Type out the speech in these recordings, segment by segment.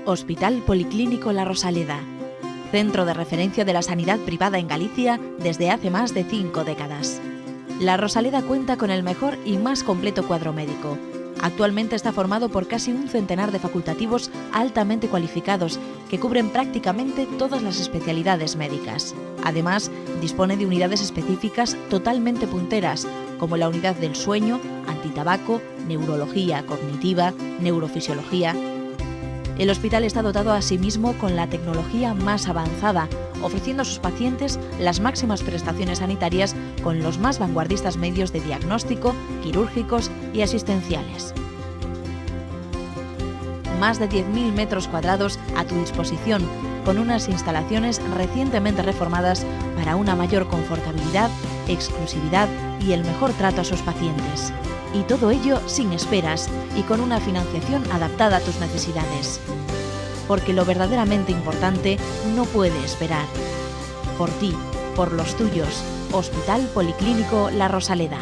Hospital Policlínico La Rosaleda, centro de referencia de la sanidad privada en Galicia desde hace más de 5 décadas. La Rosaleda cuenta con el mejor y más completo cuadro médico. Actualmente está formado por casi un centenar de facultativos altamente cualificados que cubren prácticamente todas las especialidades médicas. Además, dispone de unidades específicas totalmente punteras, como la unidad del sueño, antitabaco, neurología cognitiva, neurofisiología. El hospital está dotado asimismo con la tecnología más avanzada, ofreciendo a sus pacientes las máximas prestaciones sanitarias con los más vanguardistas medios de diagnóstico, quirúrgicos y asistenciales. Más de 10.000 metros cuadrados a tu disposición, con unas instalaciones recientemente reformadas para una mayor confortabilidad, exclusividad y el mejor trato a sus pacientes. Y todo ello sin esperas y con una financiación adaptada a tus necesidades. Porque lo verdaderamente importante no puede esperar. Por ti, por los tuyos, Hospital Policlínico La Rosaleda.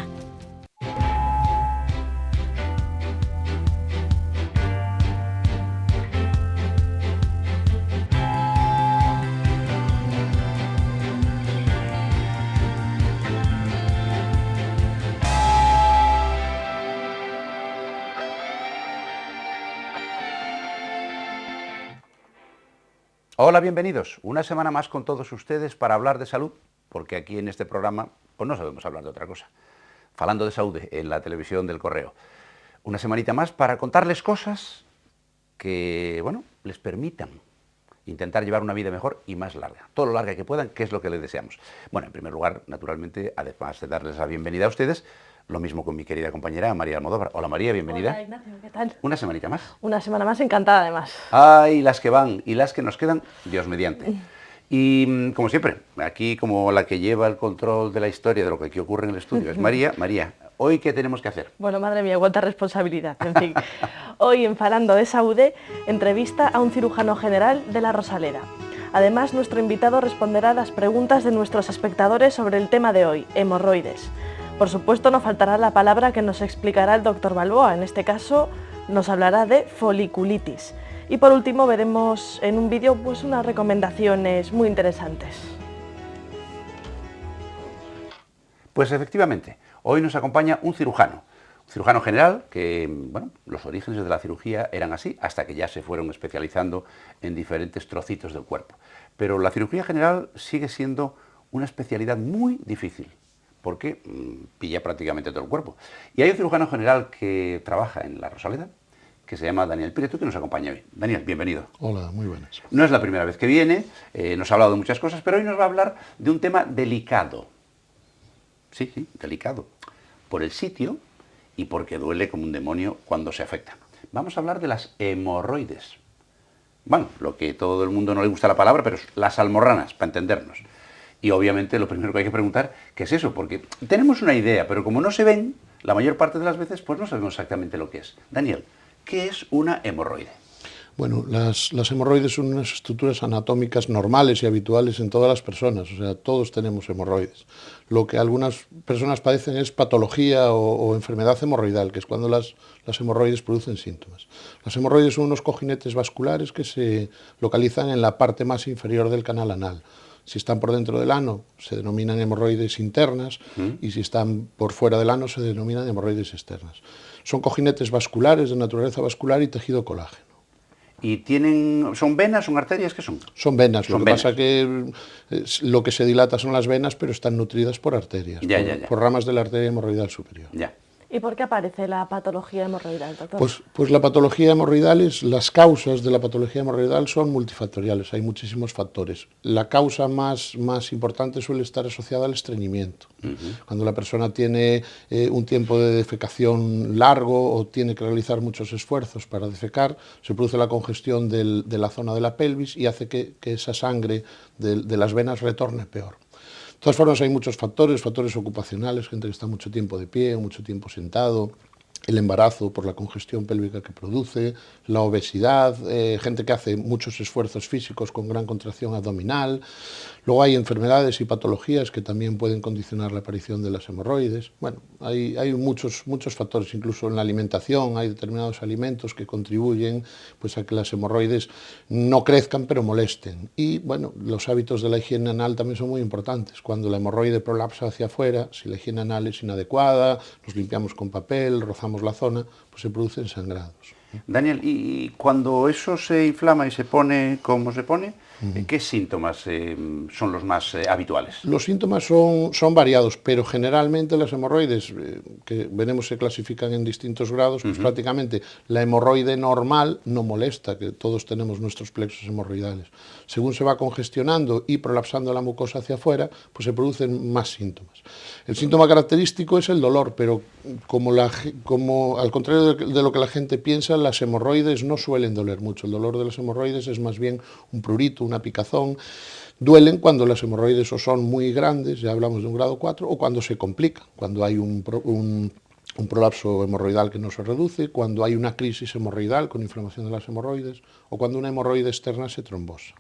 Hola, bienvenidos. Una semana más con todos ustedes para hablar de salud, porque aquí en este programa pues no sabemos hablar de otra cosa. Falando de salud en la televisión del Correo. Una semanita más para contarles cosas que, bueno, les permitan intentar llevar una vida mejor y más larga. Todo lo larga que puedan, que es lo que les deseamos. Bueno, en primer lugar, naturalmente, además de darles la bienvenida a ustedes, lo mismo con mi querida compañera María Almodóvar. Hola María, bienvenida. Hola Ignacio, ¿qué tal? Una semanita más. Una semana más, encantada además. Ay, las que van y las que nos quedan, Dios mediante. Y como siempre, aquí como la que lleva el control de la historia de lo que aquí ocurre en el estudio es María. María, ¿hoy qué tenemos que hacer? Bueno, madre mía, cuánta responsabilidad, en fin. Hoy en Falando de Saúde, entrevista a un cirujano general de La Rosaleda. Además, nuestro invitado responderá a las preguntas de nuestros espectadores sobre el tema de hoy, hemorroides. Por supuesto, no faltará la palabra que nos explicará el doctor Balboa. En este caso, nos hablará de foliculitis. Y por último, veremos en un vídeo pues, unas recomendaciones muy interesantes. Pues efectivamente, hoy nos acompaña un cirujano general que, bueno, los orígenes de la cirugía eran así, hasta que ya se fueron especializando en diferentes trocitos del cuerpo. Pero la cirugía general sigue siendo una especialidad muy difícil, porque pilla prácticamente todo el cuerpo. Y hay un cirujano general que trabaja en La Rosaleda, que se llama Daniel Prieto, que nos acompaña hoy. Daniel, bienvenido. Hola, muy buenas. No es la primera vez que viene, nos ha hablado de muchas cosas, pero hoy nos va a hablar de un tema delicado. Sí, delicado. Por el sitio y porque duele como un demonio cuando se afecta. Vamos a hablar de las hemorroides. Bueno, lo que todo el mundo no le gusta la palabra, pero las almorranas, para entendernos. Y obviamente lo primero que hay que preguntar, ¿qué es eso? Porque tenemos una idea, pero como no se ven, la mayor parte de las veces, pues no sabemos exactamente lo que es. Daniel, ¿qué es una hemorroide? Bueno, las hemorroides son unas estructuras anatómicas normales y habituales en todas las personas, o sea, todos tenemos hemorroides. Lo que algunas personas padecen es patología o enfermedad hemorroidal, que es cuando las hemorroides producen síntomas. Las hemorroides son unos cojinetes vasculares que se localizan en la parte más inferior del canal anal. Si están por dentro del ano, se denominan hemorroides internas, y si están por fuera del ano, se denominan hemorroides externas. Son cojinetes vasculares, de naturaleza vascular y tejido colágeno. ¿Y son venas, son arterias? ¿Qué son? Son venas, lo que pasa es que lo que se dilata son las venas, pero están nutridas por arterias, por ramas de la arteria hemorroidal superior. Ya. ¿Y por qué aparece la patología hemorroidal, doctor? Pues la patología hemorroidal, las causas de la patología hemorroidal son multifactoriales, hay muchísimos factores. La causa más importante suele estar asociada al estreñimiento. Cuando la persona tiene un tiempo de defecación largo o tiene que realizar muchos esfuerzos para defecar, se produce la congestión de la zona de la pelvis y hace que esa sangre de las venas retorne peor. De todas formas, hay muchos factores ocupacionales, gente que está mucho tiempo de pie, mucho tiempo sentado, el embarazo por la congestión pélvica que produce, la obesidad, gente que hace muchos esfuerzos físicos con gran contracción abdominal. Luego hay enfermedades y patologías que también pueden condicionar la aparición de las hemorroides. Bueno, hay muchos factores, incluso en la alimentación hay determinados alimentos que contribuyen pues, a que las hemorroides no crezcan pero molesten. Y bueno, los hábitos de la higiene anal también son muy importantes. Cuando la hemorroide prolapsa hacia afuera, si la higiene anal es inadecuada, nos limpiamos con papel, rozamos la zona, pues se producen sangrados. Daniel, y cuando eso se inflama y se pone como se pone, ¿qué síntomas son los más habituales? Los síntomas son variados, pero generalmente las hemorroides, que veremos se clasifican en distintos grados, pues prácticamente la hemorroide normal no molesta, que todos tenemos nuestros plexos hemorroidales. Según se va congestionando y prolapsando la mucosa hacia afuera, pues se producen más síntomas. El síntoma característico es el dolor, pero como al contrario de lo que la gente piensa, las hemorroides no suelen doler mucho. El dolor de las hemorroides es más bien un prurito, una picazón. Duelen cuando las hemorroides o son muy grandes, ya hablamos de un grado 4, o cuando se complican, cuando hay un prolapso hemorroidal que no se reduce, cuando hay una crisis hemorroidal con inflamación de las hemorroides, o cuando una hemorroide externa se trombosa.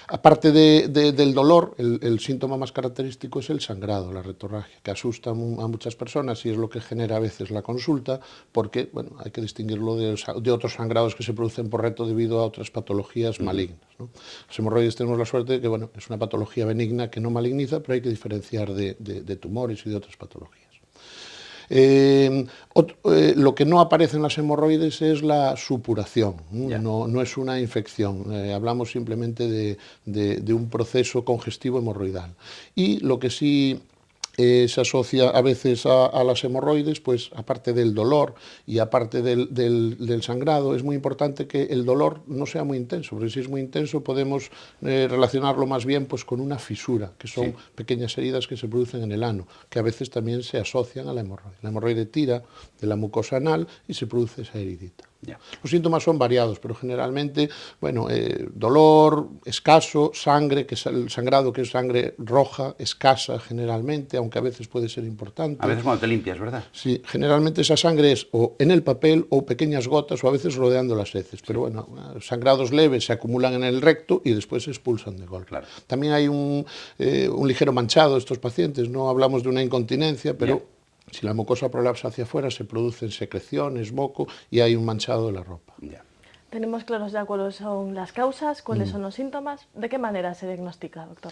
Aparte del dolor, el síntoma más característico es el sangrado, la retorragia, que asusta a muchas personas y es lo que genera a veces la consulta, porque bueno, hay que distinguirlo de otros sangrados que se producen por reto debido a otras patologías malignas, ¿no? Los hemorroides tenemos la suerte de que bueno, es una patología benigna que no maligniza, pero hay que diferenciar de tumores y de otras patologías. Lo que no aparece en las hemorroides es la supuración, no es una infección, hablamos simplemente de un proceso congestivo hemorroidal. Y lo que sí se asocia a veces a las hemorroides, pues aparte del dolor y aparte del sangrado, es muy importante que el dolor no sea muy intenso, porque si es muy intenso podemos relacionarlo más bien pues, con una fisura, que son pequeñas heridas que se producen en el ano, que a veces también se asocian a la hemorroide. La hemorroide tira de la mucosa anal y se produce esa heridita. Ya. Los síntomas son variados, pero generalmente, bueno, dolor escaso, sangre, que es el sangrado, que es sangre roja, escasa generalmente, aunque a veces puede ser importante. A veces cuando te limpias, ¿verdad? Sí, generalmente esa sangre es o en el papel o pequeñas gotas o a veces rodeando las heces, pero bueno, sangrados leves se acumulan en el recto y después se expulsan de golpe. Claro. También hay un ligero manchado de estos pacientes, no hablamos de una incontinencia, pero... Si la mucosa prolapsa hacia afuera, se producen secreciones, moco y hay un manchado de la ropa. ¿Tenemos claros ya cuáles son las causas, cuáles son los síntomas? ¿De qué manera se diagnostica, doctor?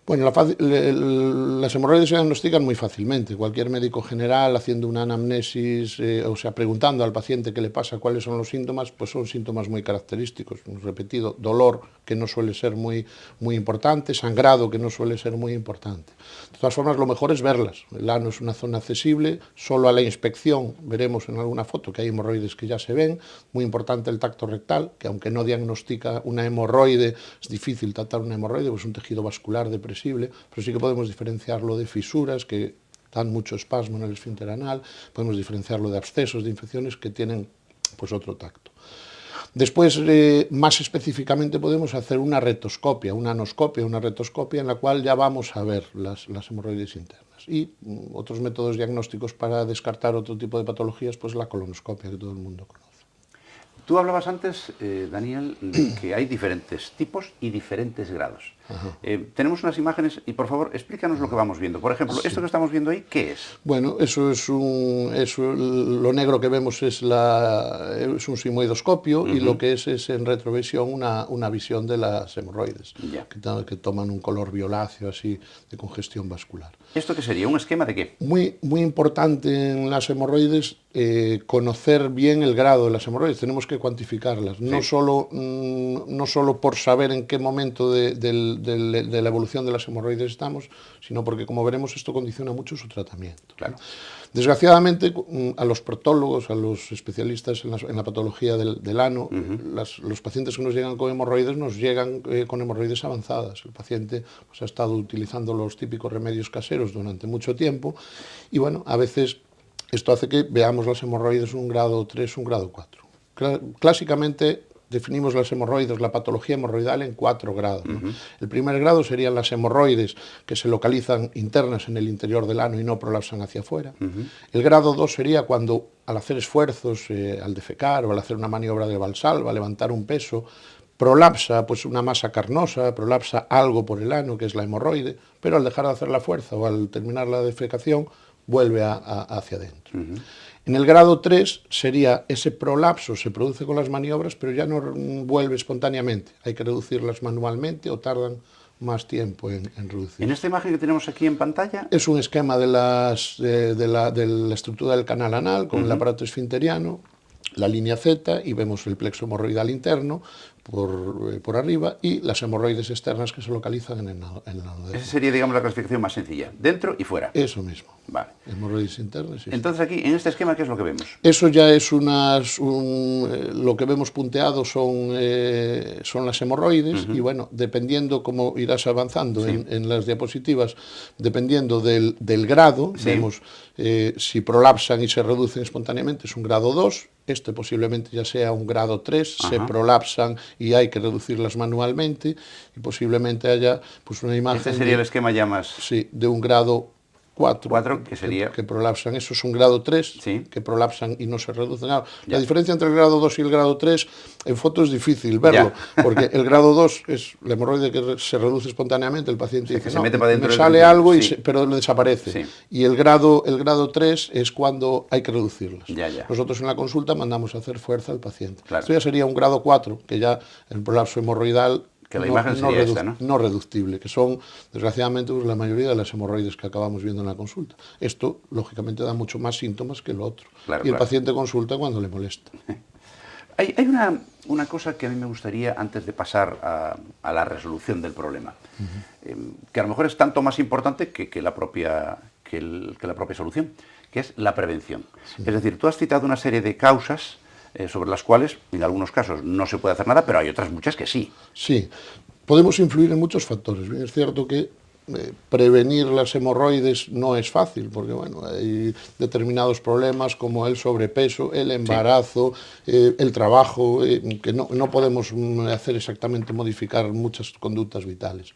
Bueno, las hemorroides se diagnostican muy fácilmente. Cualquier médico general haciendo una anamnesis, o sea, preguntando al paciente qué le pasa, cuáles son los síntomas, pues son síntomas muy característicos. Repetido, dolor, que no suele ser muy importante, sangrado, que no suele ser muy importante. De todas formas, lo mejor es verlas. El ano es una zona accesible, solo a la inspección veremos en alguna foto que hay hemorroides que ya se ven. Muy importante el tacto rectal, que aunque no diagnostica una hemorroide, es difícil tratar una hemorroide, pues es un tejido vascular depresible, pero sí que podemos diferenciarlo de fisuras que dan mucho espasmo en el esfínter anal, podemos diferenciarlo de abscesos, de infecciones que tienen pues otro tacto. Después, más específicamente, podemos hacer una retoscopia, una anoscopia, una retoscopia en la cual ya vamos a ver las hemorroides internas. Y otros métodos diagnósticos para descartar otro tipo de patologías, pues la colonoscopia, que todo el mundo conoce. Tú hablabas antes, Daniel, de que hay diferentes tipos y diferentes grados. Tenemos unas imágenes y, por favor, explícanos lo que vamos viendo. Por ejemplo, esto que estamos viendo ahí, ¿qué es? Bueno, lo negro que vemos es un sigmoidoscopio y lo que es en retrovisión una visión de las hemorroides, que toman un color violáceo así de congestión vascular. ¿Esto qué sería? ¿Un esquema de qué? Muy importante en las hemorroides conocer bien el grado de las hemorroides. Tenemos que cuantificarlas, no solo por saber en qué momento de la evolución de las hemorroides estamos, sino porque, como veremos, esto condiciona mucho su tratamiento. Claro. Desgraciadamente, a los proctólogos, a los especialistas en la patología del ano, los pacientes que nos llegan con hemorroides nos llegan con hemorroides avanzadas. El paciente pues, ha estado utilizando los típicos remedios caseros durante mucho tiempo y, bueno, a veces esto hace que veamos las hemorroides un grado 3, un grado 4. Clásicamente definimos las hemorroides, la patología hemorroidal en 4 grados, ¿no? El primer grado serían las hemorroides que se localizan internas en el interior del ano y no prolapsan hacia afuera. El grado 2 sería cuando al hacer esfuerzos, al defecar o al hacer una maniobra de valsalva, levantar un peso, prolapsa pues una masa carnosa, prolapsa algo por el ano, que es la hemorroide, pero al dejar de hacer la fuerza o al terminar la defecación, vuelve hacia adentro. En el grado 3 sería ese prolapso, se produce con las maniobras, pero ya no vuelve espontáneamente. Hay que reducirlas manualmente o tardan más tiempo en reducir. ¿En esta imagen que tenemos aquí en pantalla? Es un esquema de la estructura del canal anal con el aparato esfinteriano, la línea Z, y vemos el plexo hemorroidal interno por arriba y las hemorroides externas que se localizan en el ano. Esa sería, digamos, la clasificación más sencilla, dentro y fuera. Eso mismo. Vale. Hemorroides internas. Sí. Entonces aquí, en este esquema, ¿qué es lo que vemos? Eso ya es lo que vemos punteado son las hemorroides y bueno, dependiendo cómo irás avanzando en las diapositivas, dependiendo del grado, vemos si prolapsan y se reducen espontáneamente, es un grado 2, este posiblemente ya sea un grado 3, se prolapsan y hay que reducirlas manualmente y posiblemente haya pues una imagen... Este sería el esquema ya más... Sí, de un grado 4, que sería... que prolapsan. Eso es un grado 3, que prolapsan y no se reducen. La diferencia entre el grado 2 y el grado 3, en foto es difícil verlo, porque el grado 2 es la hemorroide que se reduce espontáneamente, el paciente dice, se mete para dentro me sale algo, pero le desaparece. Y el grado 3 es cuando hay que reducirlas. Nosotros en la consulta mandamos a hacer fuerza al paciente. Esto ya sería un grado 4, que ya el prolapso hemorroidal que la imagen sería esta, ¿no? No reductible, que son, desgraciadamente, la mayoría de las hemorroides que acabamos viendo en la consulta. Esto, lógicamente, da mucho más síntomas que lo otro. Y el paciente consulta cuando le molesta. Hay una cosa que a mí me gustaría, antes de pasar a la resolución del problema, que a lo mejor es tanto más importante que la propia solución, que es la prevención. Es decir, tú has citado una serie de causas sobre las cuales, en algunos casos, no se puede hacer nada, pero hay otras muchas que sí. Sí, podemos influir en muchos factores. Bien, es cierto que prevenir las hemorroides no es fácil, porque bueno, hay determinados problemas como el sobrepeso, el embarazo, el trabajo, que no podemos hacer exactamente modificar muchas conductas vitales.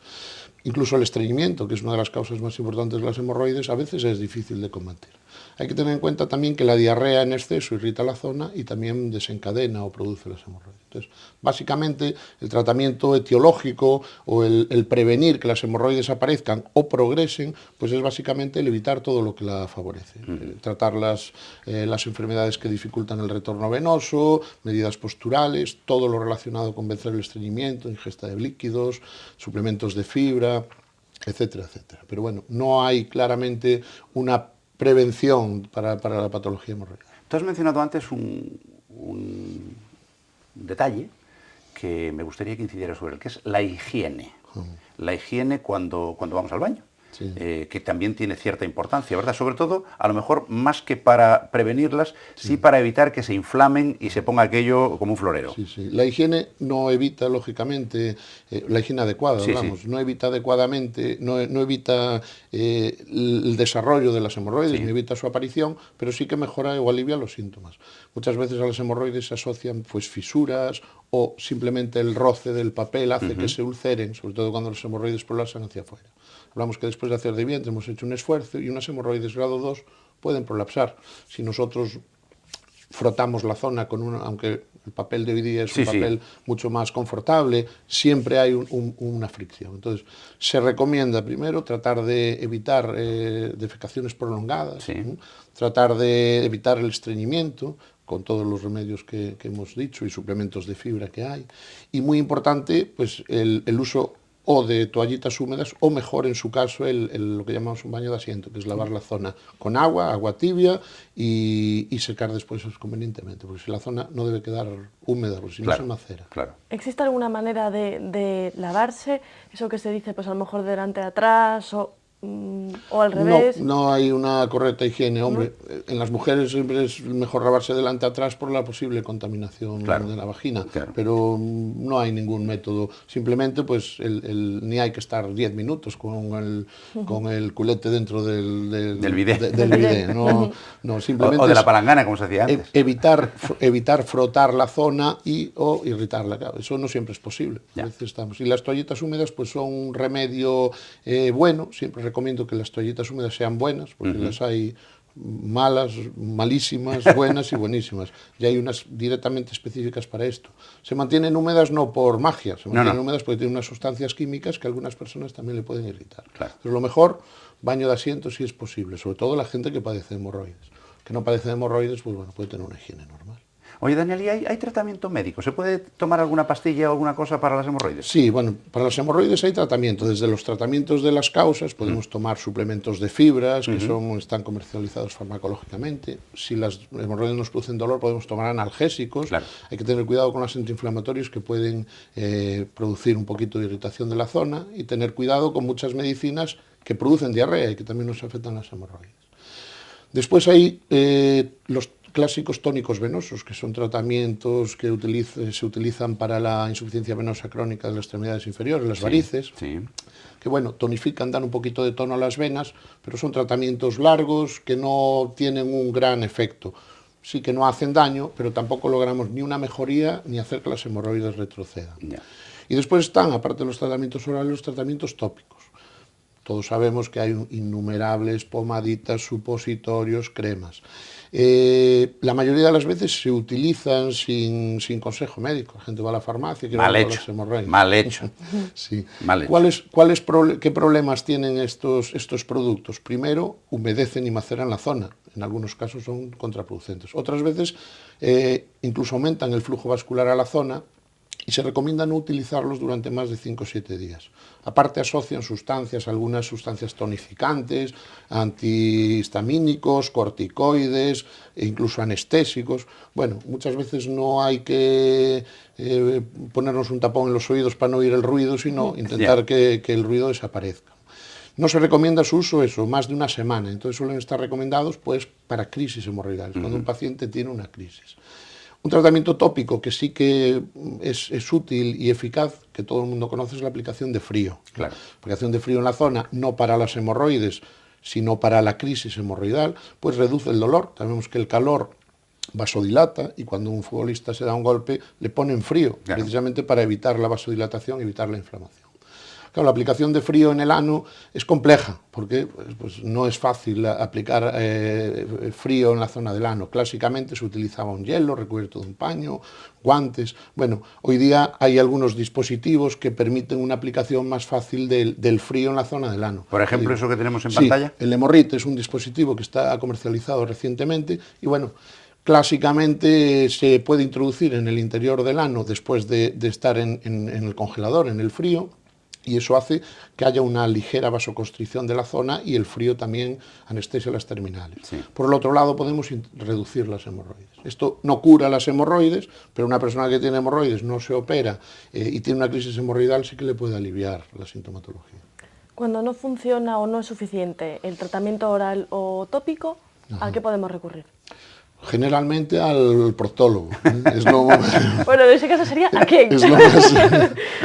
Incluso el estreñimiento, que es una de las causas más importantes de las hemorroides, a veces es difícil de combatir. Hay que tener en cuenta también que la diarrea en exceso irrita la zona y también desencadena o produce las hemorroides. Entonces, básicamente, el tratamiento etiológico o el prevenir que las hemorroides aparezcan o progresen, pues es básicamente el evitar todo lo que la favorece. Tratar las enfermedades que dificultan el retorno venoso, medidas posturales, todo lo relacionado con vencer el estreñimiento, ingesta de líquidos, suplementos de fibra, etcétera, etcétera. Pero bueno, no hay claramente una prevención para la patología hemorroidal. Tú has mencionado antes un detalle que me gustaría que incidiera sobre él, que es la higiene. La higiene cuando vamos al baño. Que también tiene cierta importancia, ¿verdad? Sobre todo, a lo mejor, más que para prevenirlas, sí para evitar que se inflamen y se ponga aquello como un florero. La higiene no evita, lógicamente, la higiene adecuada, no evita adecuadamente, no evita el desarrollo de las hemorroides, ni evita su aparición, pero sí que mejora o alivia los síntomas. Muchas veces a las hemorroides se asocian pues fisuras o simplemente el roce del papel hace que se ulceren, sobre todo cuando las hemorroides prolapsan hacia afuera. Hablamos que después de hacer de vientre hemos hecho un esfuerzo y unas hemorroides grado 2 pueden prolapsar. Si nosotros frotamos la zona con aunque el papel de hoy día es un papel mucho más confortable, siempre hay una fricción. Entonces, se recomienda primero tratar de evitar defecaciones prolongadas, tratar de evitar el estreñimiento, con todos los remedios que hemos dicho y suplementos de fibra que hay. Y muy importante, pues el uso o de toallitas húmedas, o mejor en su caso lo que llamamos un baño de asiento, que es lavar la zona con agua tibia y secar después convenientemente, porque si la zona no debe quedar húmeda, porque si no se macera. ¿Existe alguna manera de lavarse? Eso que se dice, pues a lo mejor delante de atrás, o o al revés. No hay una correcta higiene, hombre. En las mujeres siempre es mejor lavarse delante atrás por la posible contaminación de la vagina, pero no hay ningún método. Simplemente, pues, ni hay que estar 10 minutos con el culete dentro del bidé. No, simplemente o de la palangana, como se hacía antes. Evitar frotar la zona o irritarla. Claro, eso no siempre es posible. A veces y las toallitas húmedas, pues, son un remedio bueno. Siempre recomiendo que las toallitas húmedas sean buenas, porque las hay malas, malísimas, buenas y buenísimas. Y hay unas directamente específicas para esto. Se mantienen húmedas no por magia, se mantienen húmedas porque tienen unas sustancias químicas que a algunas personas también le pueden irritar. Pero lo mejor, baño de asiento si es posible, sobre todo la gente que padece de hemorroides. Que no padece de hemorroides, pues bueno, puede tener una higiene normal. Oye, Daniel, ¿y hay tratamiento médico? ¿Se puede tomar alguna pastilla o alguna cosa para las hemorroides? Sí, bueno, para las hemorroides hay tratamiento. Desde los tratamientos de las causas podemos tomar suplementos de fibras que están comercializados farmacológicamente. Si las hemorroides nos producen dolor, podemos tomar analgésicos. Hay que tener cuidado con los antiinflamatorios que pueden producir un poquito de irritación de la zona y tener cuidado con muchas medicinas que producen diarrea y que también nos afectan las hemorroides. Después hay los clásicos tónicos venosos, que son tratamientos que se utilizan para la insuficiencia venosa crónica de las extremidades inferiores, las varices, que bueno, tonifican, dan un poquito de tono a las venas, pero son tratamientos largos que no tienen un gran efecto. Sí que no hacen daño, pero tampoco logramos ni una mejoría ni hacer que las hemorroides retrocedan. Y después están, aparte de los tratamientos orales, los tratamientos tópicos. Todos sabemos que hay innumerables pomaditas, supositorios, cremas. La mayoría de las veces se utilizan sin consejo médico. La gente va a la farmacia y quiere las hemorroides. Mal hecho. Sí. Mal hecho. ¿Qué problemas tienen estos productos? Primero, humedecen y maceran la zona. En algunos casos son contraproducentes. Otras veces incluso aumentan el flujo vascular a la zona y se recomienda no utilizarlos durante más de 5 o 7 días. Aparte asocian algunas sustancias tonificantes, antihistamínicos, corticoides e incluso anestésicos. Bueno, muchas veces no hay que ponernos un tapón en los oídos para no oír el ruido, sino intentar que el ruido desaparezca. No se recomienda su uso más de una semana, entonces suelen estar recomendados pues, para crisis hemorroidales, cuando un paciente tiene una crisis. Un tratamiento tópico que sí que es útil y eficaz, que todo el mundo conoce, es la aplicación de frío. Aplicación de frío en la zona, no para las hemorroides, sino para la crisis hemorroidal, pues reduce el dolor. Sabemos que el calor vasodilata y cuando un futbolista se da un golpe le ponen frío, precisamente para evitar la vasodilatación y evitar la inflamación. Claro, la aplicación de frío en el ano es compleja, porque pues, no es fácil aplicar frío en la zona del ano. Clásicamente se utilizaba un hielo recubierto de un paño, guantes. Bueno, hoy día hay algunos dispositivos que permiten una aplicación más fácil del frío en la zona del ano. Por ejemplo, eso que tenemos en pantalla. El Hemorrhit es un dispositivo que está comercializado recientemente y bueno, clásicamente se puede introducir en el interior del ano después de estar en el congelador, en el frío. Y eso hace que haya una ligera vasoconstricción de la zona y el frío también anestesia las terminales. Por el otro lado, podemos reducir las hemorroides. Esto no cura las hemorroides, pero una persona que tiene hemorroides no se opera y tiene una crisis hemorroidal sí que le puede aliviar la sintomatología. Cuando no funciona o no es suficiente el tratamiento oral o tópico, ¿a qué podemos recurrir? Generalmente al proctólogo. Bueno, en ese caso sería ¿a quién?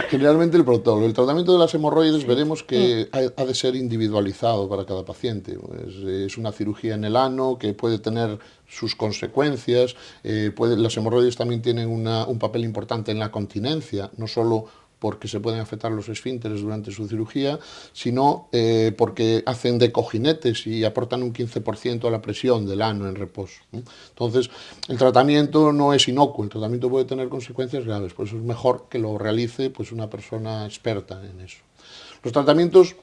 Generalmente el proctólogo. El tratamiento de las hemorroides veremos que ha de ser individualizado para cada paciente. Es una cirugía en el ano que puede tener sus consecuencias. Las hemorroides también tienen un papel importante en la continencia, no solo porque se pueden afectar los esfínteres durante su cirugía, sino porque hacen de cojinetes y aportan un 15% a la presión del ano en reposo. Entonces, el tratamiento no es inocuo, el tratamiento puede tener consecuencias graves, por eso es mejor que lo realice pues, una persona experta en eso. Los tratamientos,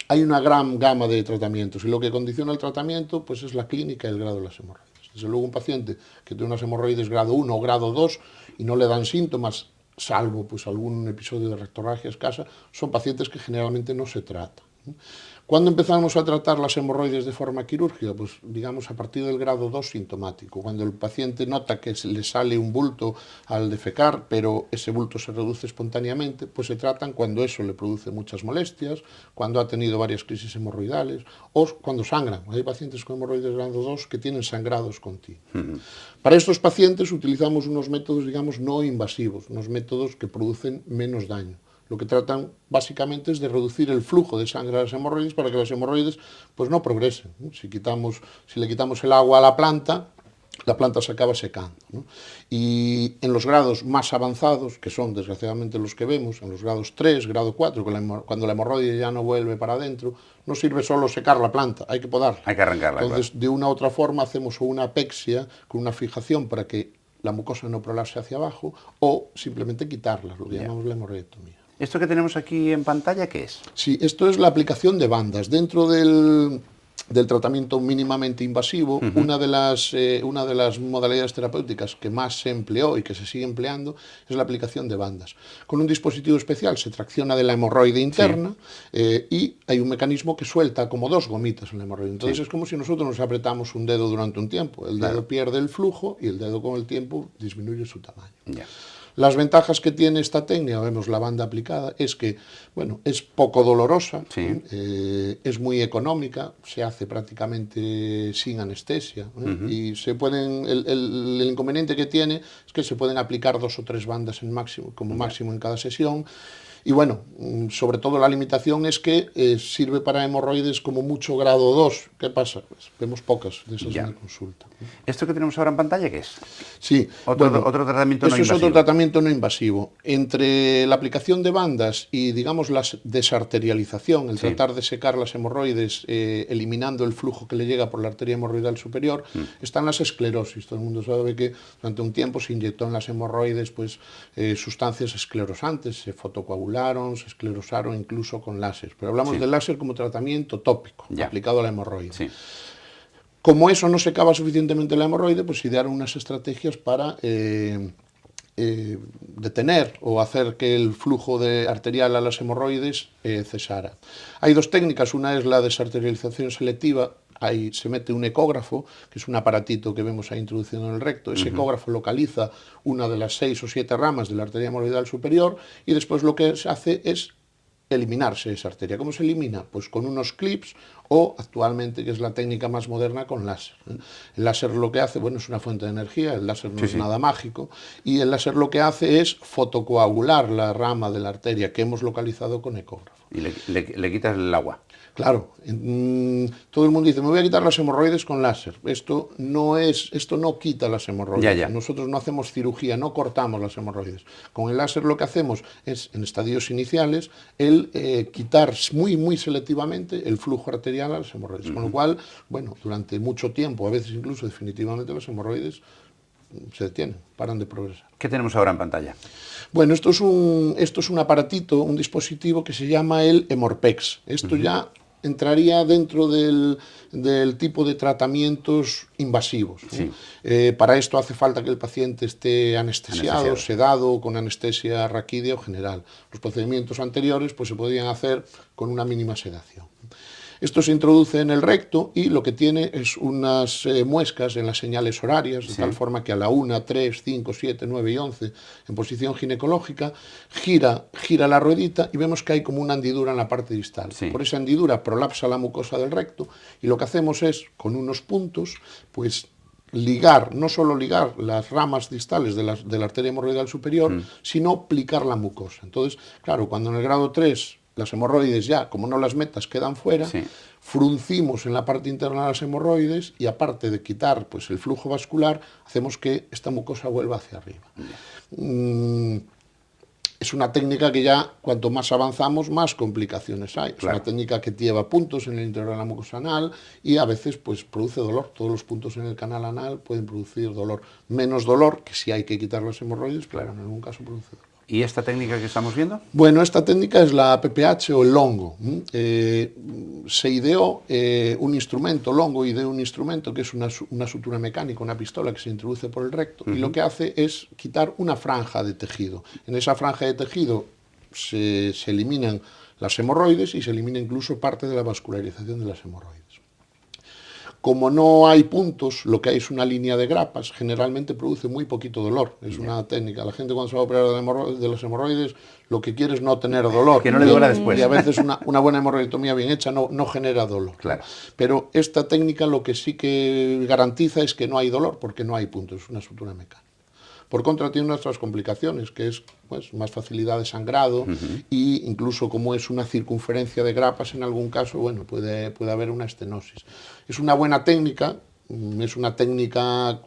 hay una gran gama de tratamientos y lo que condiciona el tratamiento pues, es la clínica y el grado de las hemorroides. Desde luego, un paciente que tiene unas hemorroides grado 1 o grado 2 y no le dan síntomas, salvo pues, algún episodio de rectorragia escasa, son pacientes que generalmente no se tratan. ¿Cuándo empezamos a tratar las hemorroides de forma quirúrgica? Pues digamos a partir del grado 2 sintomático, cuando el paciente nota que le sale un bulto al defecar, pero ese bulto se reduce espontáneamente, pues se tratan cuando eso le produce muchas molestias, cuando ha tenido varias crisis hemorroidales o cuando sangran. Hay pacientes con hemorroides grado 2 que tienen sangrados continuos. Para estos pacientes utilizamos unos métodos, digamos, no invasivos, unos métodos que producen menos daño. Lo que tratan básicamente es de reducir el flujo de sangre a las hemorroides para que las hemorroides pues, no progresen. Si le quitamos el agua a la planta se acaba secando, ¿no? Y en los grados más avanzados, que son desgraciadamente los que vemos, en los grados 3, grado 4, cuando la hemorroide ya no vuelve para adentro, no sirve solo secar la planta, hay que podarla. Hay que arrancarla. Entonces, claro, de una u otra forma hacemos una apexia con una fijación para que la mucosa no prolapse hacia abajo o simplemente quitarla, lo que llamamos la hemorroidectomía. ¿Esto que tenemos aquí en pantalla qué es? Sí, esto es la aplicación de bandas. Dentro del tratamiento mínimamente invasivo, una de las modalidades terapéuticas que más se empleó y que se sigue empleando es la aplicación de bandas. Con un dispositivo especial se tracciona de la hemorroide interna y hay un mecanismo que suelta como dos gomitas en la hemorroide. Entonces es como si nosotros nos apretamos un dedo durante un tiempo. El dedo pierde el flujo y el dedo con el tiempo disminuye su tamaño. Ya. Las ventajas que tiene esta técnica, vemos la banda aplicada, es que bueno, es poco dolorosa, es muy económica, se hace prácticamente sin anestesia y se pueden, el inconveniente que tiene es que se pueden aplicar 2 o 3 bandas como máximo en cada sesión. Y bueno, sobre todo la limitación es que sirve para hemorroides como mucho grado 2. ¿Qué pasa? Pues vemos pocas de esas en la consulta. ¿Esto que tenemos ahora en pantalla qué es? Sí. Otro tratamiento no invasivo. Eso es otro tratamiento no invasivo. Entre la aplicación de bandas y, digamos, la desarterialización, el tratar de secar las hemorroides eliminando el flujo que le llega por la arteria hemorroidal superior, están las esclerosis. Todo el mundo sabe que durante un tiempo se inyectó en las hemorroides pues, sustancias esclerosantes, se fotocoagularon, se esclerosaron incluso con láser. Pero hablamos del láser como tratamiento tópico, aplicado a la hemorroide. Sí. Como eso no secaba suficientemente la hemorroide, pues idearon unas estrategias para detener o hacer que el flujo arterial a las hemorroides cesara. Hay 2 técnicas, una es la desarterialización selectiva. Ahí se mete un ecógrafo, que es un aparatito que vemos ahí introducido en el recto. Ese ecógrafo localiza una de las 6 o 7 ramas de la arteria hemorroidal superior y después lo que se hace es eliminarse esa arteria. ¿Cómo se elimina? Pues con unos clips o actualmente, que es la técnica más moderna, con láser. El láser lo que hace, bueno, es una fuente de energía, el láser no es nada mágico, y el láser lo que hace es fotocoagular la rama de la arteria que hemos localizado con ecógrafo. Y le quitas el agua. Claro, todo el mundo dice, me voy a quitar las hemorroides con láser. Esto no quita las hemorroides. Nosotros no hacemos cirugía, no cortamos las hemorroides. Con el láser lo que hacemos es, en estadios iniciales, quitar muy, muy selectivamente el flujo arterial a las hemorroides. Con lo cual, bueno, durante mucho tiempo, a veces incluso definitivamente, las hemorroides se detienen, paran de progresar. ¿Qué tenemos ahora en pantalla? Bueno, esto es un aparatito, un dispositivo que se llama el Hemorpex. Esto ya entraría dentro del tipo de tratamientos invasivos. Para esto hace falta que el paciente esté anestesiado, sedado, con anestesia raquídea o general. Los procedimientos anteriores pues, se podían hacer con una mínima sedación. Esto se introduce en el recto y lo que tiene es unas muescas en las señales horarias, de tal forma que a la 1, 3, 5, 7, 9 y 11, en posición ginecológica, gira la ruedita y vemos que hay como una hendidura en la parte distal. Por esa hendidura prolapsa la mucosa del recto y lo que hacemos es, con unos puntos, pues no solo ligar las ramas distales de la arteria hemorroidal superior, sino plicar la mucosa. Entonces, claro, cuando en el grado 3 las hemorroides ya, como no las metas, quedan fuera, fruncimos en la parte interna de las hemorroides y aparte de quitar pues, el flujo vascular, hacemos que esta mucosa vuelva hacia arriba. Es una técnica que ya, cuanto más avanzamos, más complicaciones hay. Es una técnica que lleva puntos en el interior de la mucosa anal y a veces pues, produce dolor. Todos los puntos en el canal anal pueden producir dolor. Menos dolor, que si hay que quitar las hemorroides, claro, en algún caso produce dolor. ¿Y esta técnica que estamos viendo? Bueno, esta técnica es la PPH o el longo. Se ideó un instrumento, longo ideó un instrumento que es una sutura mecánica, una pistola que se introduce por el recto y lo que hace es quitar una franja de tejido. En esa franja de tejido se eliminan las hemorroides y se elimina incluso parte de la vascularización de las hemorroides. Como no hay puntos, lo que hay es una línea de grapas, generalmente produce muy poquito dolor. Es una técnica. La gente cuando se va a operar de las hemorroides, lo que quiere es no tener dolor. Que no le duela después. Y a veces una buena hemorroidotomía bien hecha no genera dolor. Claro. Pero esta técnica lo que sí que garantiza es que no hay dolor, porque no hay puntos, es una sutura mecánica. Por contra, tiene nuestras complicaciones, que es pues, más facilidad de sangrado e incluso como es una circunferencia de grapas, en algún caso, bueno, puede haber una estenosis. Es una buena técnica, es una técnica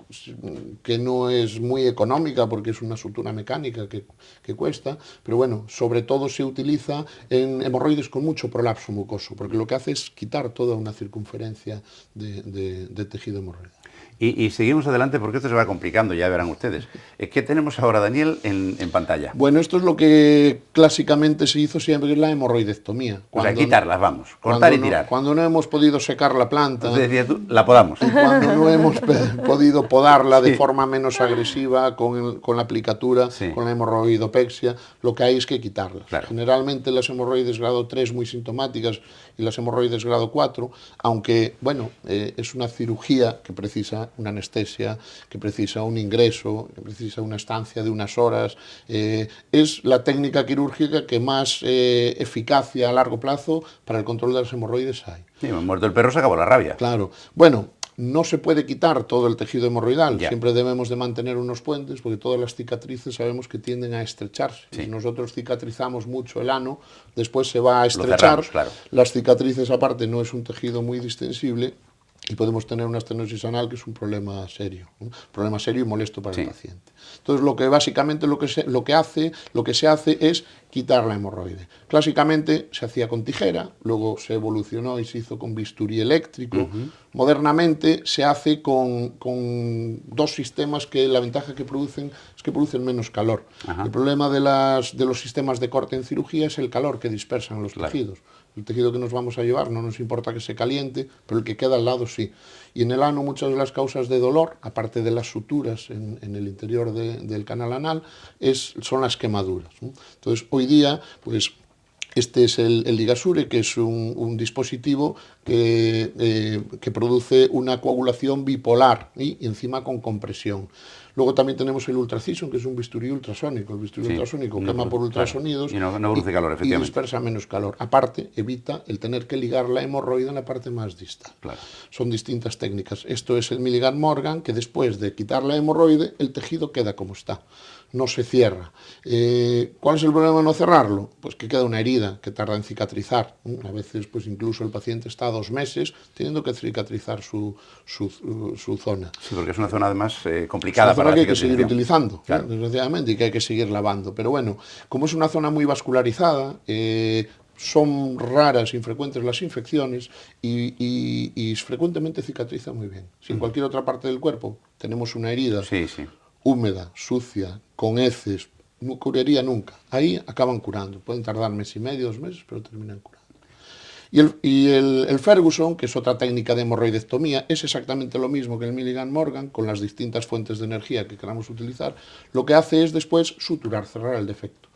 que no es muy económica porque es una sutura mecánica que cuesta, pero bueno, sobre todo se utiliza en hemorroides con mucho prolapso mucoso, porque lo que hace es quitar toda una circunferencia de tejido hemorroidal. Y seguimos adelante porque esto se va complicando, ya verán ustedes. ¿Qué tenemos ahora, Daniel, en pantalla? Bueno, esto es lo que clásicamente se hizo siempre, es la hemorroidectomía. O sea, quitarlas, vamos, cortar y tirar. Cuando no hemos podido secar la planta, decías tú, la podamos. cuando no hemos podido podarla de forma menos agresiva con la aplicatura, con la hemorroidopexia, lo que hay es que quitarlas. Claro. Generalmente las hemorroides grado 3 muy sintomáticas y las hemorroides grado 4, aunque, bueno, es una cirugía que precisa una anestesia, que precisa un ingreso, que precisa una estancia de unas horas. Es la técnica quirúrgica que más eficacia a largo plazo para el control de las hemorroides hay. Sí, muerto el perro se acabó la rabia. Claro. Bueno, no se puede quitar todo el tejido hemorroidal, Ya. siempre debemos de mantener unos puentes porque todas las cicatrices sabemos que tienden a estrecharse. Sí. Si nosotros cicatrizamos mucho el ano, después se va a Lo estrechar. cerramos, claro. Las cicatrices aparte no es un tejido muy distensible y podemos tener una estenosis anal que es un problema serio, ¿no? Un problema serio y molesto para el paciente. Entonces, básicamente lo que se hace es quitar la hemorroide. Clásicamente se hacía con tijera, luego se evolucionó y se hizo con bisturí eléctrico. Modernamente se hace con dos sistemas que la ventaja que producen es que producen menos calor. El problema de los sistemas de corte en cirugía es el calor que dispersan los tejidos. El tejido que nos vamos a llevar no nos importa que se caliente, pero el que queda al lado sí. Y en el ano muchas de las causas de dolor, aparte de las suturas en el interior del canal anal, son las quemaduras, ¿no? Entonces, hoy día, pues, este es el Ligasure, que es un dispositivo que produce una coagulación bipolar y encima con compresión. Luego también tenemos el Ultracision, que es un bisturí ultrasónico. El bisturí ultrasónico quema por ultrasonidos, claro, y no produce calor, efectivamente. Y dispersa menos calor. Aparte, evita el tener que ligar la hemorroide en la parte más distal. Claro. Son distintas técnicas. Esto es el Milligan Morgan, que después de quitar la hemorroide, el tejido queda como está. No se cierra. ¿Cuál es el problema de no cerrarlo? Pues que queda una herida que tarda en cicatrizar. A veces, pues incluso el paciente está 2 meses teniendo que cicatrizar su zona. Sí, porque es una zona además complicada es una zona para la que hay que seguir utilizando, claro, desgraciadamente, y que hay que seguir lavando. Pero bueno, como es una zona muy vascularizada, son raras, infrecuentes las infecciones y frecuentemente cicatriza muy bien. Si en cualquier otra parte del cuerpo tenemos una herida húmeda, sucia, con heces, no curaría nunca. Ahí acaban curando. Pueden tardar 1 mes y medio, 2 meses, pero terminan curando. Y el Ferguson, que es otra técnica de hemorroidectomía, es exactamente lo mismo que el Milligan Morgan, con las distintas fuentes de energía que queramos utilizar. Lo que hace es después suturar, cerrar el defecto.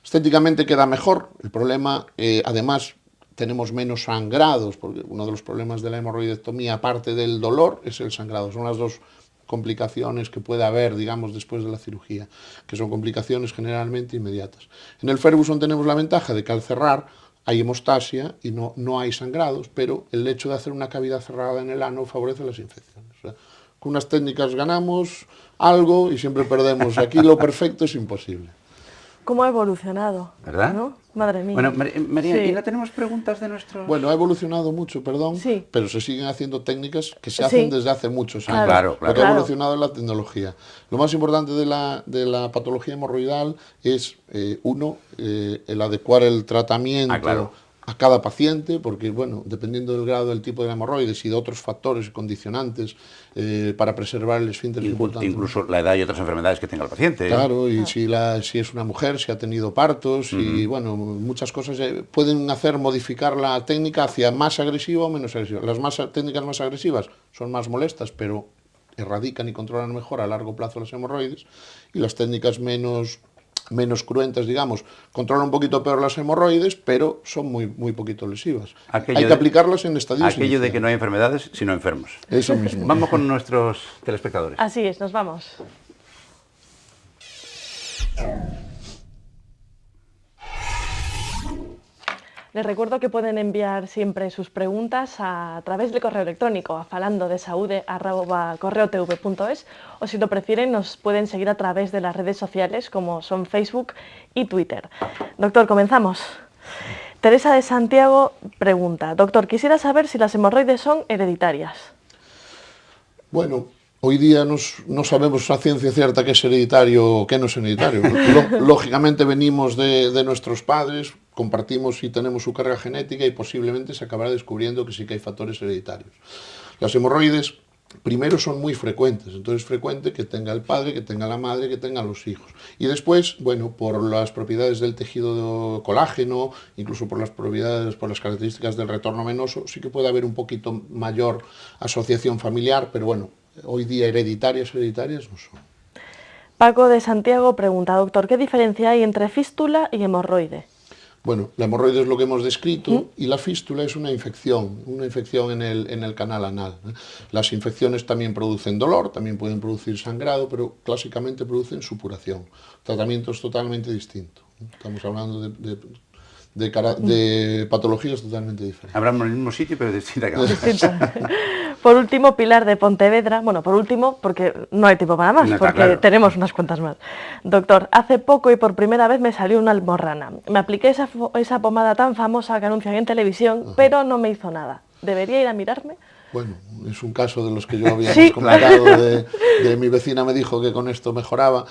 Estéticamente queda mejor. El problema, además, tenemos menos sangrados, porque uno de los problemas de la hemorroidectomía, aparte del dolor, es el sangrado. Son las dos complicaciones que puede haber, digamos, después de la cirugía, que son complicaciones generalmente inmediatas. En el Ferguson tenemos la ventaja de que al cerrar hay hemostasia y no hay sangrados, pero el hecho de hacer una cavidad cerrada en el ano favorece las infecciones. O sea, con unas técnicas ganamos algo y siempre perdemos. Aquí lo perfecto es imposible. ¿Cómo ha evolucionado? ¿Verdad? ¿No? Madre mía. Bueno, María, ¿y no tenemos preguntas de nuestros...? Bueno, ha evolucionado mucho, perdón, sí, pero se siguen haciendo técnicas que se hacen desde hace muchos años. Claro, Lo que ha evolucionado es la tecnología. Lo más importante de la patología hemorroidal es, el adecuar el tratamiento a cada paciente, porque, bueno, dependiendo del grado del tipo de hemorroides y de otros factores y condicionantes para preservar el esfínter es importante. Incluso la edad y otras enfermedades que tenga el paciente. Claro, y si es una mujer, si ha tenido partos, y bueno, muchas cosas pueden hacer modificar la técnica hacia más agresiva o menos agresiva. Las técnicas más agresivas son más molestas, pero erradican y controlan mejor a largo plazo las hemorroides, y las técnicas menos menos cruentas, digamos, controlan un poquito peor las hemorroides, pero son muy poquito lesivas. Hay que aplicarlas en estadios Aquello iniciales. de que no hay enfermedades, sino enfermos. Eso mismo. Vamos con nuestros telespectadores. Así es, nos vamos. Les recuerdo que pueden enviar siempre sus preguntas a través del correo electrónico a falandodesaude@correotv.es, o si lo prefieren nos pueden seguir a través de las redes sociales como son Facebook y Twitter. Doctor, comenzamos. Teresa de Santiago pregunta: doctor, quisiera saber si las hemorroides son hereditarias. Bueno, hoy día no sabemos a ciencia cierta qué es hereditario o qué no es hereditario. Lógicamente venimos de nuestros padres, compartimos y tenemos su carga genética y posiblemente se acabará descubriendo que sí que hay factores hereditarios. Las hemorroides primero son muy frecuentes, entonces es frecuente que tenga el padre, que tenga la madre, que tengan los hijos. Y después, bueno, por las propiedades del tejido de colágeno, incluso por las propiedades, por las características del retorno venoso, sí que puede haber un poquito mayor asociación familiar, pero bueno, hoy día hereditarias no son. Paco de Santiago pregunta: doctor, ¿qué diferencia hay entre fístula y hemorroide? Bueno, la hemorroide es lo que hemos descrito y la fístula es una infección en el canal anal. Las infecciones también producen dolor, también pueden producir sangrado, pero clásicamente producen supuración. Tratamiento es totalmente distinto. Estamos hablando de patologías totalmente diferentes. Hablamos en el mismo sitio, pero de distinta causa. Por último, Pilar de Pontevedra, bueno, por último, porque no hay tiempo para más, No, porque claro, tenemos unas cuantas más. Doctor, hace poco y por primera vez me salió una almorrana. Me apliqué esa pomada tan famosa que anuncian en televisión, pero no me hizo nada. ¿Debería ir a mirarme? Bueno, es un caso de los que yo había comentado, de mi vecina me dijo que con esto mejoraba.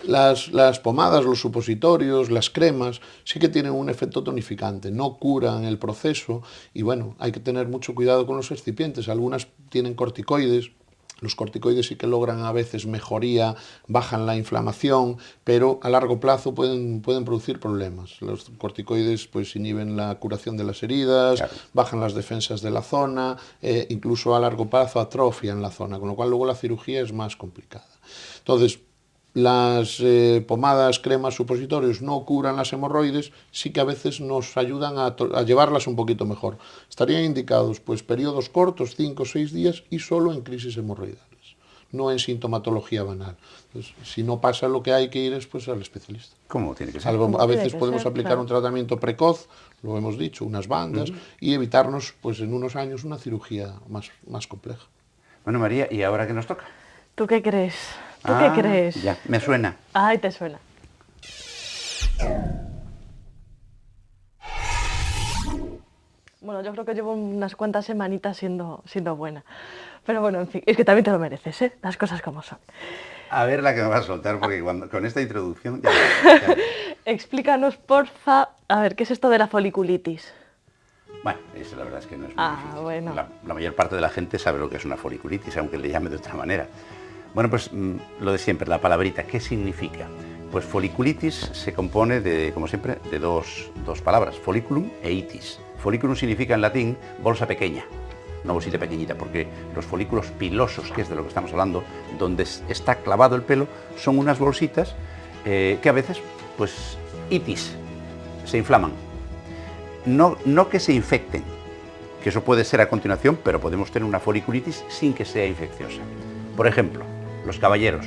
Las pomadas, los supositorios, las cremas, sí que tienen un efecto tonificante, no curan el proceso y bueno, hay que tener mucho cuidado con los excipientes. Algunas tienen corticoides, los corticoides sí que logran a veces mejoría, bajan la inflamación, pero a largo plazo pueden producir problemas. Los corticoides pues inhiben la curación de las heridas, claro, bajan las defensas de la zona, incluso a largo plazo atrofian la zona, con lo cual luego la cirugía es más complicada. Entonces, las pomadas, cremas, supositorios no curan las hemorroides, sí que a veces nos ayudan a llevarlas un poquito mejor. Estarían indicados pues periodos cortos, 5 o 6 días, y solo en crisis hemorroidales, no en sintomatología banal. Entonces, si no pasa, lo que hay que ir es pues al especialista. ¿Cómo tiene que ser? A veces podemos aplicar un tratamiento precoz, lo hemos dicho, unas bandas, y evitarnos pues en unos años una cirugía más compleja. Bueno, María, ¿y ahora qué nos toca? ¿Tú qué crees? ¿Tú qué crees? Ya, me suena. Ay, te suena. Bueno, yo creo que llevo unas cuantas semanitas siendo buena. Pero bueno, en fin, es que también te lo mereces, ¿eh? Las cosas como son. A ver la que me vas a soltar, porque con esta introducción... Ya. Explícanos, porfa, a ver, ¿qué es esto de la foliculitis? Bueno, eso la verdad es que no es muy difícil. Bueno. La mayor parte de la gente sabe lo que es una foliculitis, aunque le llame de otra manera. Bueno, pues lo de siempre, la palabrita, ¿qué significa? Pues foliculitis se compone de, como siempre, de dos palabras, foliculum e itis. Foliculum significa en latín bolsa pequeña, una bolsita pequeñita, porque los folículos pilosos, que es de lo que estamos hablando, donde está clavado el pelo, son unas bolsitas que a veces, pues, itis, se inflaman. No que se infecten, que eso puede ser a continuación, pero podemos tener una foliculitis sin que sea infecciosa. Por ejemplo, los caballeros,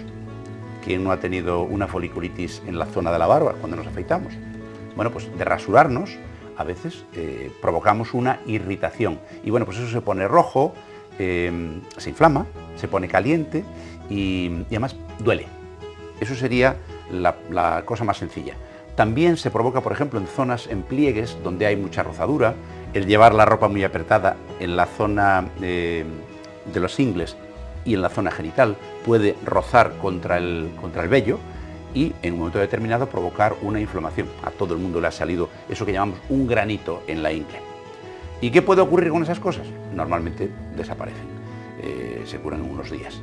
¿quién no ha tenido una foliculitis en la zona de la barba cuando nos afeitamos? Bueno, pues de rasurarnos, a veces provocamos una irritación. Y bueno, pues eso se pone rojo, se inflama, se pone caliente y además duele. Eso sería la cosa más sencilla. También se provoca, por ejemplo, en zonas, en pliegues, donde hay mucha rozadura, el llevar la ropa muy apretada en la zona de los ingles y en la zona genital puede rozar contra el vello y en un momento determinado provocar una inflamación. A todo el mundo le ha salido eso que llamamos un granito en la ingle. ¿Y qué puede ocurrir con esas cosas? Normalmente desaparecen, se curan en unos días.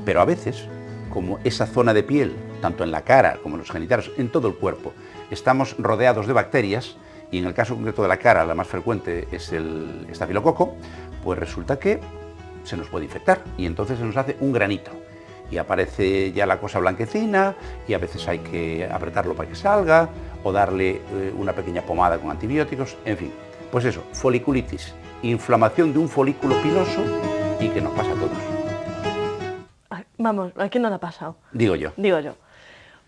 Pero a veces, como esa zona de piel, tanto en la cara como en los genitales, en todo el cuerpo, estamos rodeados de bacterias, y en el caso concreto de la cara, la más frecuente es el estafilococo, pues resulta que se nos puede infectar y entonces se nos hace un granito. y aparece ya la cosa blanquecina y a veces hay que apretarlo para que salga o darle una pequeña pomada con antibióticos, en fin. Pues eso, foliculitis, inflamación de un folículo piloso y que nos pasa a todos. Vamos, ¿a quién no le ha pasado? Digo yo. Digo yo.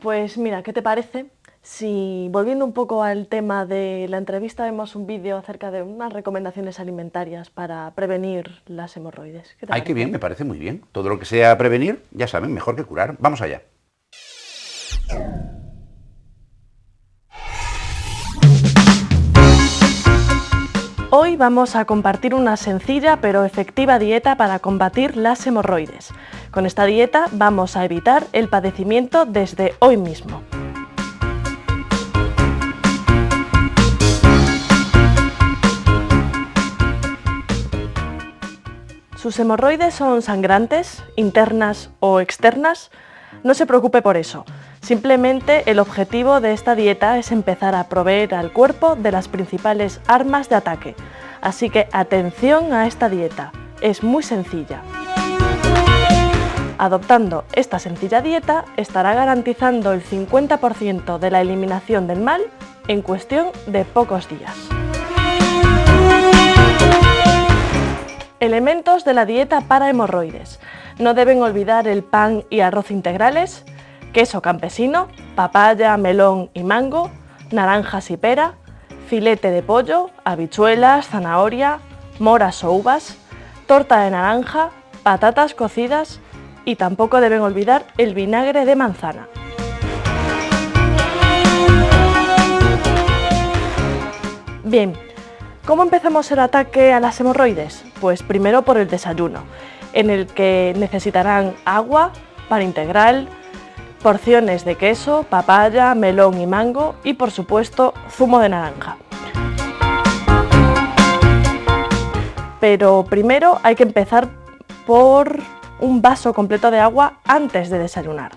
Pues mira, ¿qué te parece si, volviendo un poco al tema de la entrevista, vemos un vídeo acerca de unas recomendaciones alimentarias para prevenir las hemorroides? ¿Qué te Ay, parece? qué bien, me parece muy bien. Todo lo que sea prevenir, ya saben, mejor que curar. Vamos allá. Hoy vamos a compartir una sencilla pero efectiva dieta para combatir las hemorroides. Con esta dieta vamos a evitar el padecimiento desde hoy mismo. ¿Sus hemorroides son sangrantes, internas o externas? No se preocupe por eso. Simplemente el objetivo de esta dieta es empezar a proveer al cuerpo de las principales armas de ataque. Así que atención a esta dieta, es muy sencilla. Adoptando esta sencilla dieta estará garantizando el 50% de la eliminación del mal en cuestión de pocos días. Elementos de la dieta para hemorroides. No deben olvidar el pan y arroz integrales, queso campesino, papaya, melón y mango, naranjas y pera, filete de pollo, habichuelas, zanahoria, moras o uvas, torta de naranja, patatas cocidas y tampoco deben olvidar el vinagre de manzana. Bien, ¿cómo empezamos el ataque a las hemorroides? Pues primero por el desayuno, en el que necesitarán agua, pan integral, porciones de queso, papaya, melón y mango y por supuesto zumo de naranja. Pero primero hay que empezar por un vaso completo de agua antes de desayunar.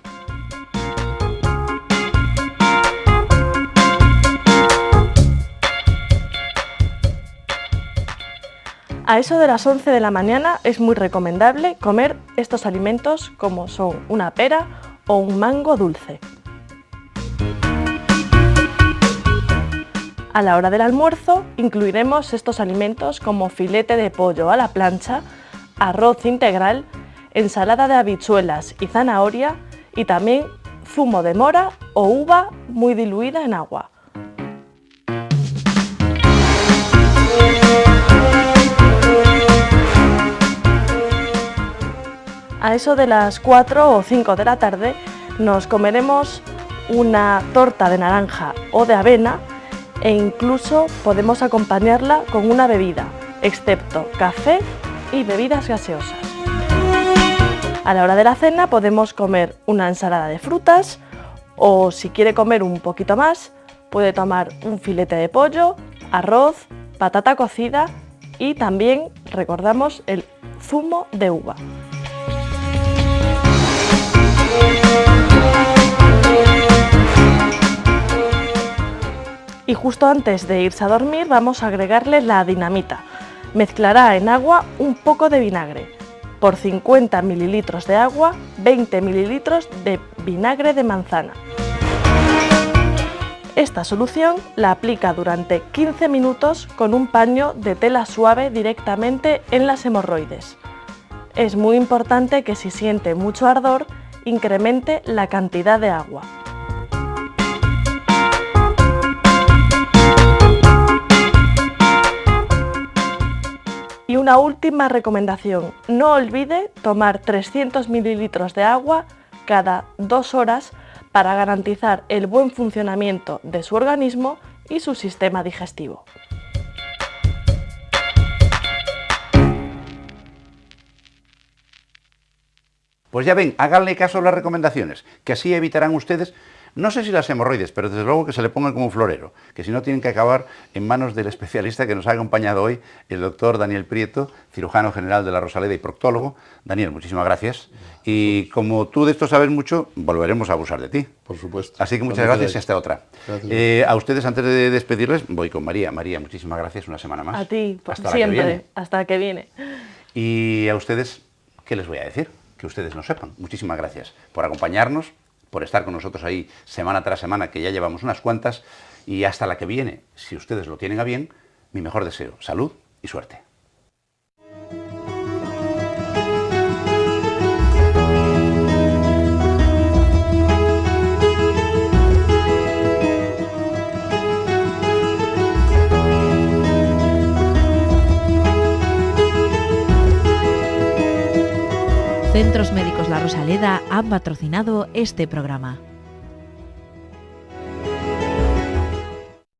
A eso de las 11 de la mañana es muy recomendable comer estos alimentos como son una pera o un mango dulce. A la hora del almuerzo incluiremos estos alimentos como filete de pollo a la plancha, arroz integral, ensalada de habichuelas y zanahoria y también zumo de mora o uva muy diluida en agua. A eso de las 4 o 5 de la tarde nos comeremos una torta de naranja o de avena e incluso podemos acompañarla con una bebida, excepto café y bebidas gaseosas. A la hora de la cena podemos comer una ensalada de frutas o si quiere comer un poquito más puede tomar un filete de pollo, arroz, patata cocida y también recordamos el zumo de uva. Y justo antes de irse a dormir vamos a agregarle la dinamita. Mezclará en agua un poco de vinagre. Por 50 mililitros de agua, 20 mililitros de vinagre de manzana. Esta solución la aplica durante 15 minutos con un paño de tela suave directamente en las hemorroides. Es muy importante que si siente mucho ardor, incremente la cantidad de agua. Y una última recomendación, no olvide tomar 300 mililitros de agua cada 2 horas para garantizar el buen funcionamiento de su organismo y su sistema digestivo. Pues ya ven, háganle caso a las recomendaciones, que así evitarán ustedes, no sé si las hemorroides, pero desde luego que se le pongan como un florero, que si no tienen que acabar en manos del especialista que nos ha acompañado hoy, el doctor Daniel Prieto, cirujano general de la Rosaleda y proctólogo. Daniel, muchísimas gracias. Y como tú de esto sabes mucho, volveremos a abusar de ti. Por supuesto. Así que muchas gracias y hasta otra. Gracias. A ustedes, antes de despedirles, voy con María. María, muchísimas gracias, una semana más. A ti, hasta siempre, la que viene. hasta que viene. Y a ustedes, ¿qué les voy a decir? que ustedes no sepan. Muchísimas gracias por acompañarnos, por estar con nosotros ahí semana tras semana, que ya llevamos unas cuantas, y hasta la que viene, si ustedes lo tienen a bien, mi mejor deseo, salud y suerte. Centros Médicos La Rosaleda han patrocinado este programa.